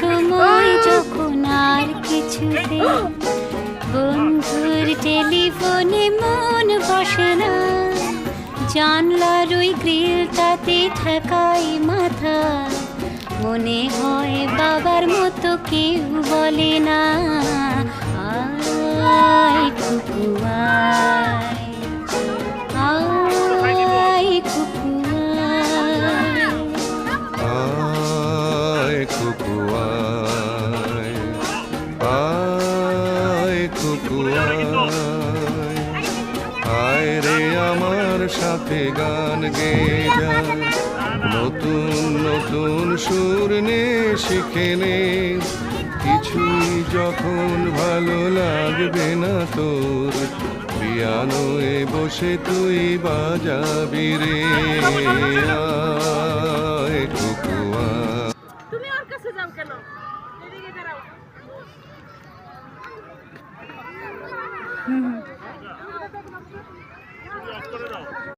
সময় যখন আর কিছুতে বন্ধুর টেলিফোনে মন বসে না, জানলার ওই গ্রিলটাতে ঠেকাই মাথা, মনে হয় বাবার মতো কেউ বলে না, আয় কুকু আয়, আয় কুকু আয়। আয় কুকু আয়, আয় কুকু আয়, আয় রে আমার সাথে গান গেয়ে যা, নতুন নতুন সুর নে শিখে নে, কিছুই যখন ভালো লাগবে না তোর, পিয়ানোয় বসে তুই বাজাবি রে, আয় কুকু আয়। তুমি ওর কাছে যাও কেন? এদিকে দাঁড়াও।